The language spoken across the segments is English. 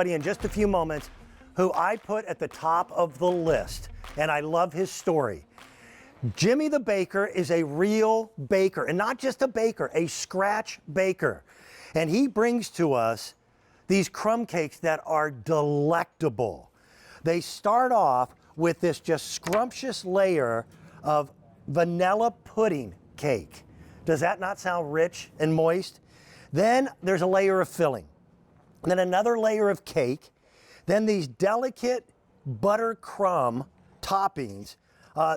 In just a few moments, who I put at the top of the list, and I love his story. Jimmy the Baker is a real baker, and not just a baker, a scratch baker. And he brings to us these crumb cakes that are delectable. They start off with this just scrumptious layer of vanilla pudding cake. Does that not sound rich and moist? Then there's a layer of filling. Then another layer of cake, then these delicate butter crumb toppings.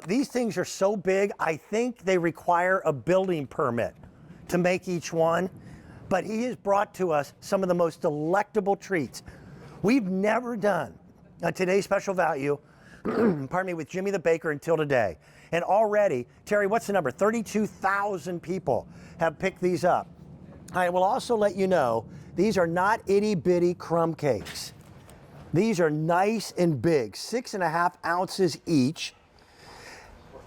These things are so big, I think they require a building permit to make each one. But he has brought to us some of the most delectable treats we've never done on today's special value, pardon me, with Jimmy the Baker until today. And already, Terry, what's the number? 32,000 people have picked these up. I will also let you know, these are not itty bitty crumb cakes. These are nice and big, 6.5 ounces each.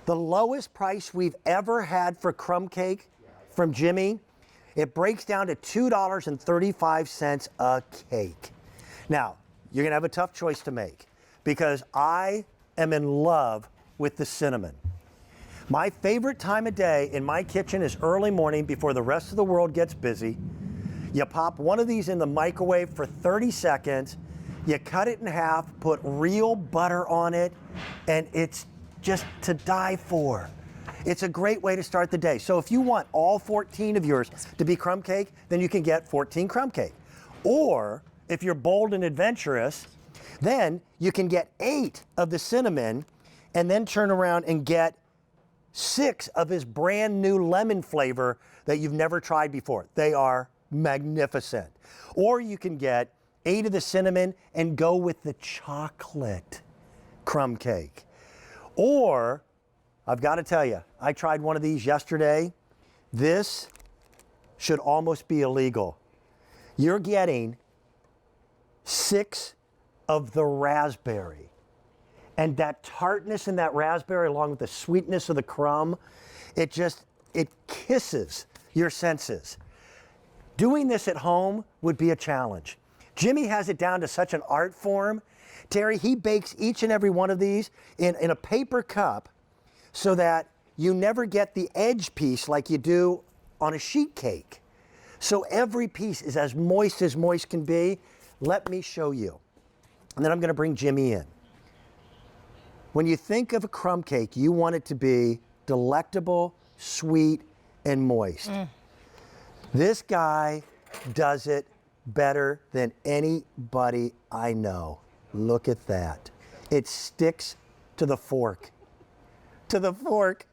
The lowest price we've ever had for crumb cake from Jimmy, it breaks down to $2.35 a cake. Now, you're gonna have a tough choice to make because I am in love with the cinnamon. My favorite time of day in my kitchen is early morning before the rest of the world gets busy. You pop one of these in the microwave for 30 seconds, you cut it in half, put real butter on it, and it's just to die for. It's a great way to start the day. So if you want all 14 of yours to be crumb cake, then you can get 14 crumb cake. Or if you're bold and adventurous, then you can get 8 of the cinnamon and then turn around and get 6 of his brand new lemon flavor that you've never tried before. They are magnificent. Or you can get 8 of the cinnamon and go with the chocolate crumb cake. Or, I've got to tell you, I tried one of these yesterday. This should almost be illegal. You're getting 6 of the raspberry. And that tartness in that raspberry along with the sweetness of the crumb, it kisses your senses. Doing this at home would be a challenge. Jimmy has it down to such an art form. Terry, he bakes each and every one of these in a paper cup so that you never get the edge piece like you do on a sheet cake. So every piece is as moist can be. Let me show you. And then I'm gonna bring Jimmy in. When you think of a crumb cake, you want it to be delectable, sweet, and moist. This guy does it better than anybody I know. Look at that. It sticks to the fork. To the fork.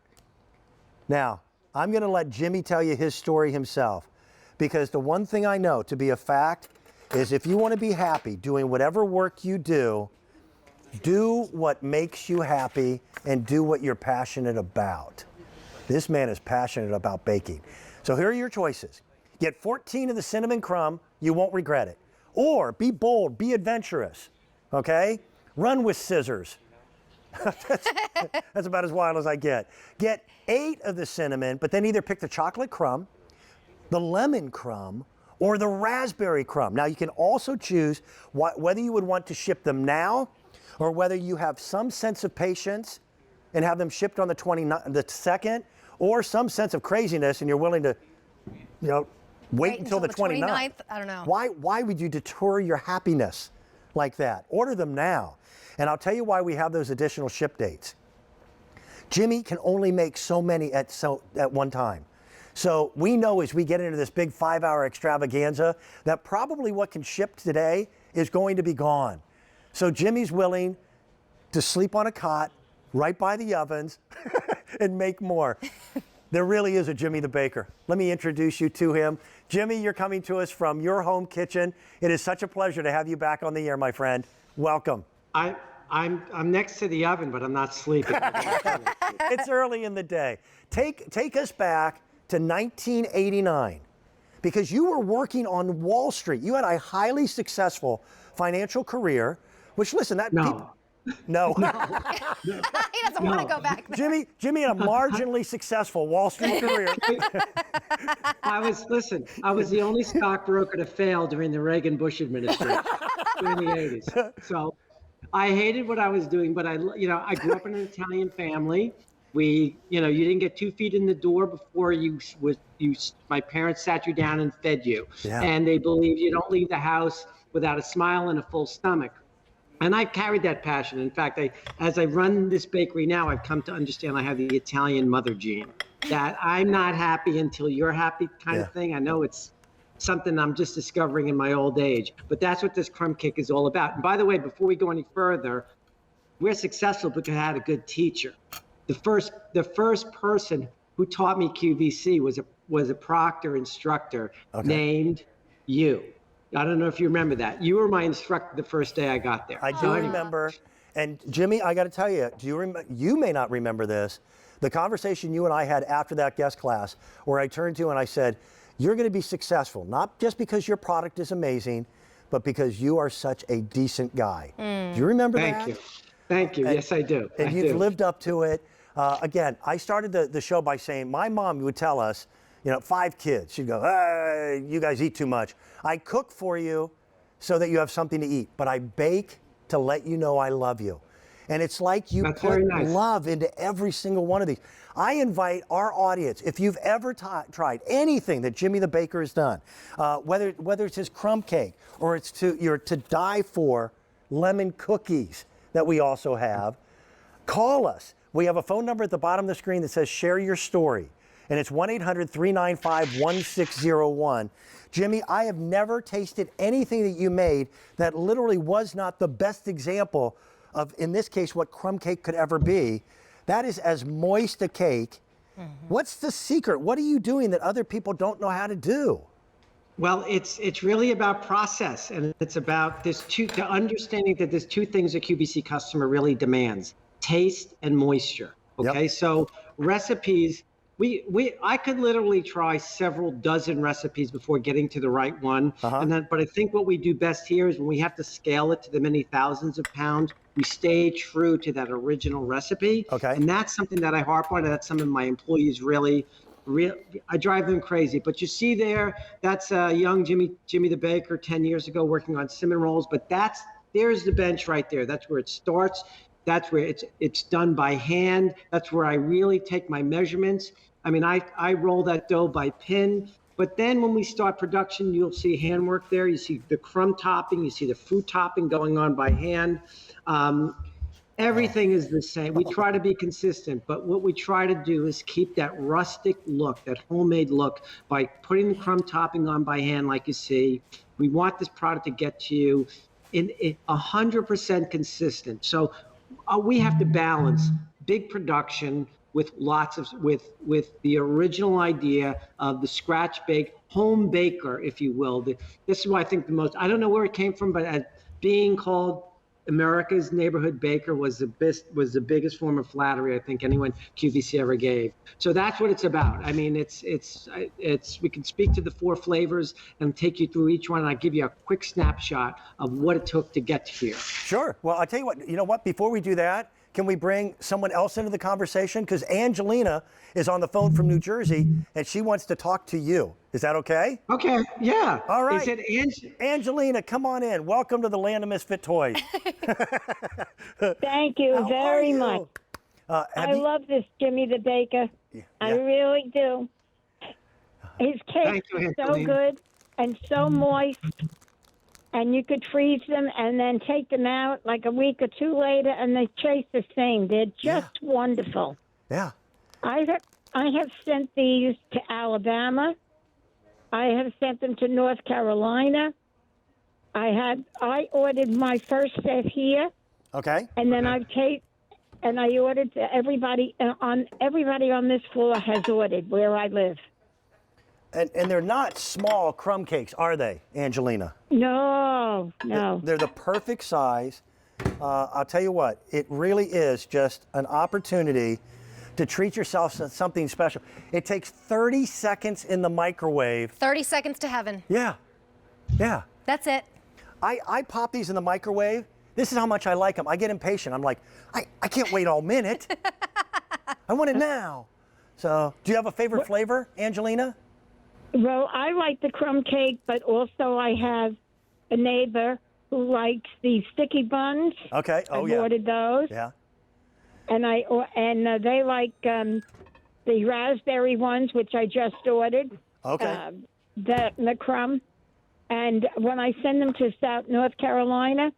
Now, I'm gonna let Jimmy tell you his story himself, because the one thing I know to be a fact is if you wanna be happy doing whatever work you do what makes you happy and do what you're passionate about. This man is passionate about baking. So here are your choices. Get 14 of the cinnamon crumb, you won't regret it. Or be bold, be adventurous, okay? Run with scissors. That's about as wild as I get. Get 8 of the cinnamon, but then either pick the chocolate crumb, the lemon crumb, or the raspberry crumb. Now you can also choose whether you would want to ship them now or whether you have some sense of patience and have them shipped on the 2nd, or some sense of craziness and you're willing to, wait until the 29th. I don't know. Why would you detour your happiness like that? Order them now. And I'll tell you why we have those additional ship dates. Jimmy can only make so many at one time. So we know as we get into this big 5-hour extravaganza that probably what can ship today is going to be gone. So Jimmy's willing to sleep on a cot right by the ovens and make more. There really is a Jimmy the Baker. Let me introduce you to him. Jimmy, you're coming to us from your home kitchen. It is such a pleasure to have you back on the air, my friend. Welcome. I'm next to the oven, but I'm not sleeping. It's early in the day. Take us back to 1989, because you were working on Wall Street. You had a highly successful financial career, which listen, No. He doesn't want to go back there. Jimmy had a marginally successful Wall Street career. I was the only stockbroker to fail during the Reagan-Bush administration during the 80s. So I hated what I was doing, but I grew up in an Italian family. You didn't get 2 feet in the door before my parents sat you down and fed you. Yeah. And they believe you don't leave the house without a smile and a full stomach. And I've carried that passion. In fact, as I run this bakery now, I've come to understand I have the Italian mother gene, that I'm not happy until you're happy kind of thing. I know it's something I'm just discovering in my old age, but that's what this crumb cake is all about. And by the way, before we go any further, we're successful because I had a good teacher. The first person who taught me QVC was a proctor instructor named you. I don't know if you remember that. You were my instructor the first day I got there. I do remember. And Jimmy, I got to tell you, you may not remember this, the conversation you and I had after that guest class, where I turned to you and I said, you're going to be successful, not just because your product is amazing, but because you are such a decent guy. Do you remember that? Thank you. Yes, I do. And you've lived up to it. Again, I started the show by saying my mom would tell us, 5 kids. She'd go, hey, you guys eat too much. I cook for you so that you have something to eat, but I bake to let you know I love you. And it's like you put love into every single one of these. I invite our audience, if you've ever tried anything that Jimmy the Baker has done, whether it's his crumb cake or it's your to die for lemon cookies that we also have, call us. We have a phone number at the bottom of the screen that says share your story. And it's 1-800-395-1601. Jimmy, I have never tasted anything that you made that literally was not the best example of, in this case, what crumb cake could ever be. That is as moist a cake. What's the secret? What are you doing that other people don't know how to do? Well, it's really about process, and it's about the understanding that there's 2 things a QVC customer really demands: taste and moisture. Okay, so recipes. I could literally try several dozen recipes before getting to the right one. But I think what we do best here is when we have to scale it to the many thousands of pounds, we stay true to that original recipe. Okay. And that's something that I harp on. That's something my employees really, I drive them crazy. But you see there, that's young Jimmy the Baker 10 years ago working on cinnamon rolls. But there's the bench right there. That's where it starts. That's where it's done by hand. That's where I really take my measurements. I mean, I roll that dough by pin, but then when we start production, you'll see handwork there. You see the crumb topping, you see the fruit topping going on by hand. Everything is the same. We try to be consistent, but what we try to do is keep that rustic look, that homemade look, by putting the crumb topping on by hand, like you see. We want this product to get to you in 100% consistent. So we have to balance big production with with the original idea of the scratch bake home baker, if you will. This is why I think I don't know where it came from, but being called America's neighborhood baker was the biggest form of flattery I think anyone QVC ever gave. So that's what it's about. I mean, it's we can speak to the 4 flavors and take you through each one, and I give you a quick snapshot of what it took to get here. Sure. Well, I'll tell you what. You know what? Before we do that, can we bring someone else into the conversation? Because Angelina is on the phone from New Jersey, and she wants to talk to you. Is that okay? Okay, yeah. All right. Is it Angelina, come on in. Welcome to the Land of Misfit Toys. Thank you very much. I love this Jimmy the Baker. Yeah. I really do. His cake is so good and so moist. And you could freeze them and then take them out like a week or 2 later, and they taste the same. They're just wonderful. Yeah. I have sent these to Alabama. I have sent them to North Carolina. I ordered my first set here. Okay. And then I ordered to everybody on this floor has ordered where I live. And they're not small crumb cakes, are they, Angelina? No. They're the perfect size. I'll tell you what, it really is just an opportunity to treat yourself to something special. It takes 30 seconds in the microwave. 30 seconds to heaven. Yeah. That's it. I pop these in the microwave, This is how much I like them. I get impatient. I'm like, I can't wait all minute. I want it now. So, do you have a favorite flavor, Angelina? Well, I like the crumb cake, but also I have a neighbor who likes the sticky buns. Okay. Oh, I've ordered those. Yeah. And they like the raspberry ones, which I just ordered. Okay. The crumb. And when I send them to North Carolina,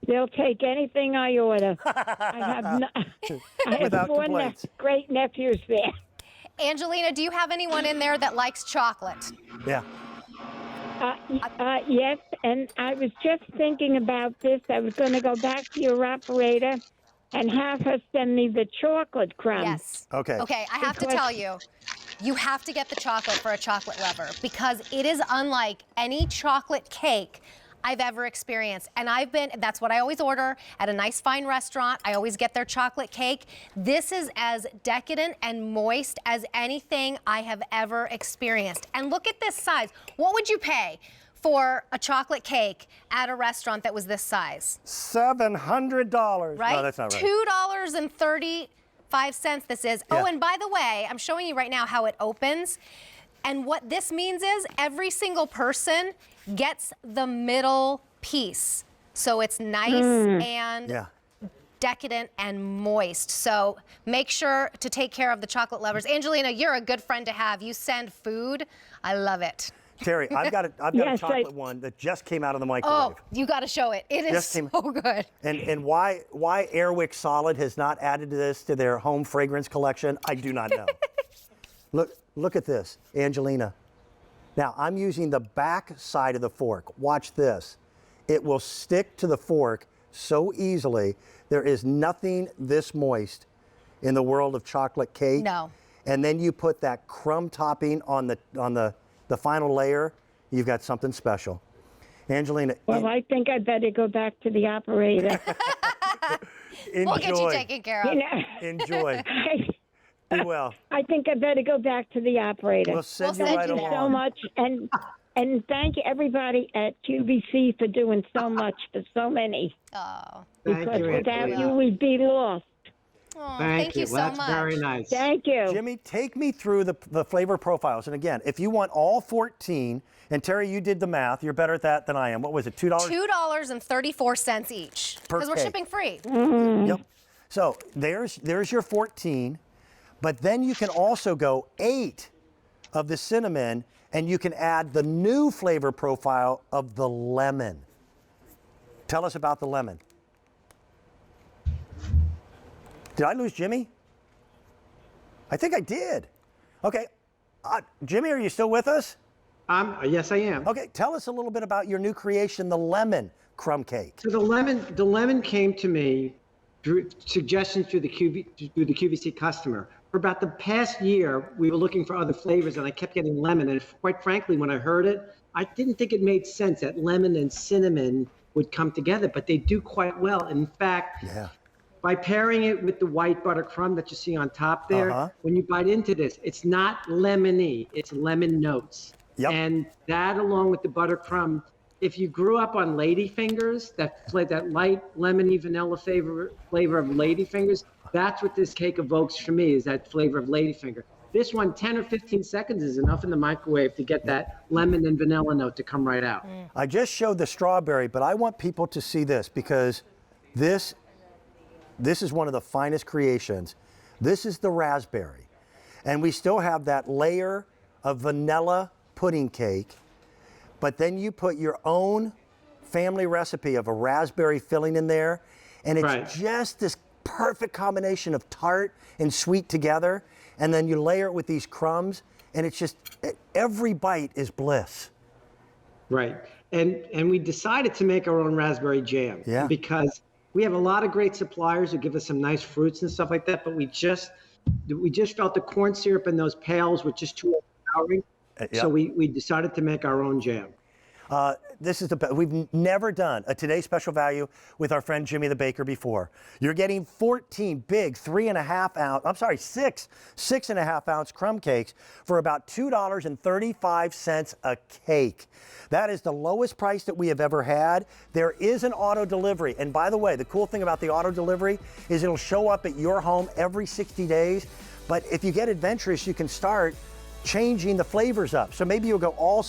they'll take anything I order. I have four great nephews there. Angelina, do you have anyone in there that likes chocolate? Yeah. Yes, and I was just thinking about this. I was going to go back to your operator and have her send me the chocolate crumb. Yes. Okay. Okay, I have to tell you, you have to get the chocolate for a chocolate lover because it is unlike any chocolate cake I've ever experienced. And that's what I always order at a nice fine restaurant. I always get their chocolate cake. This is as decadent and moist as anything I have ever experienced. And look at this size. What would you pay for a chocolate cake at a restaurant that was this size? $700. Right? No, that's not right. $2.35 this is. Yeah. Oh, and by the way, I'm showing you right now how it opens. And what this means is every single person gets the middle piece. So it's nice and decadent and moist. So make sure to take care of the chocolate lovers. Angelina, you're a good friend to have. You send food. I love it. Terry, I've got a chocolate one that just came out of the microwave. Oh, you got to show it. It is so good. And why Airwick Solid has not added this to their home fragrance collection, I do not know. Look at this, Angelina. Now, I'm using the back side of the fork. Watch this. It will stick to the fork so easily. There is nothing this moist in the world of chocolate cake. No. And then you put that crumb topping on the final layer, you've got something special. Angelina. Well, I think I better go back to the operator. We'll get you taken care of. Enjoy. Be well. I think I better go back to the operator. We'll send you right along. Thank you so much, and thank you everybody at QVC for doing so much for so many. Oh. Because without you, we'd be lost. Oh, thank you so That's much. very nice. Thank you. Jimmy, take me through the flavor profiles. And again, if you want all 14, and Terry, you did the math. You're better at that than I am. What was it, $2? $2.34 each. Because we're cake. shipping free. Yep. So there's your 14. But then you can also go 8 of the cinnamon, and you can add the new flavor profile of the lemon. Tell us about the lemon. Did I lose Jimmy? I think I did. Okay. Jimmy, are you still with us? Yes, I am. Okay, tell us a little bit about your new creation, the lemon crumb cake. So the lemon came to me through suggestions through the QVC customer. For about the past year, we were looking for other flavors, and I kept getting lemon. And quite frankly, when I heard it, I didn't think it made sense that lemon and cinnamon would come together, but they do quite well. In fact, by pairing it with the white butter crumb that you see on top there, when you bite into this, it's not lemony, it's lemon notes. Yep. And that, along with the butter crumb, if you grew up on ladyfingers, that light lemony vanilla flavor of ladyfingers, that's what this cake evokes for me, is that flavor of ladyfinger. This one, 10 or 15 seconds is enough in the microwave to get that lemon and vanilla note to come right out. I just showed the strawberry, but I want people to see this because this is one of the finest creations. This is the raspberry. And we still have that layer of vanilla pudding cake, but then you put your own family recipe of a raspberry filling in there, and it's just this perfect combination of tart and sweet together, and then you layer it with these crumbs, and it's just, every bite is bliss. Right. And we decided to make our own raspberry jam because we have a lot of great suppliers who give us some nice fruits and stuff like that, but we just felt the corn syrup in those pails were just too overpowering. So we decided to make our own jam. This is we've never done a Today Special Value with our friend Jimmy the Baker before. You're getting 14 big 6.5-ounce crumb cakes for about $2.35 a cake. That is the lowest price that we have ever had. There is an auto delivery. And by the way, the cool thing about the auto delivery is it'll show up at your home every 60 days. But if you get adventurous, you can start changing the flavors up. So maybe you'll go all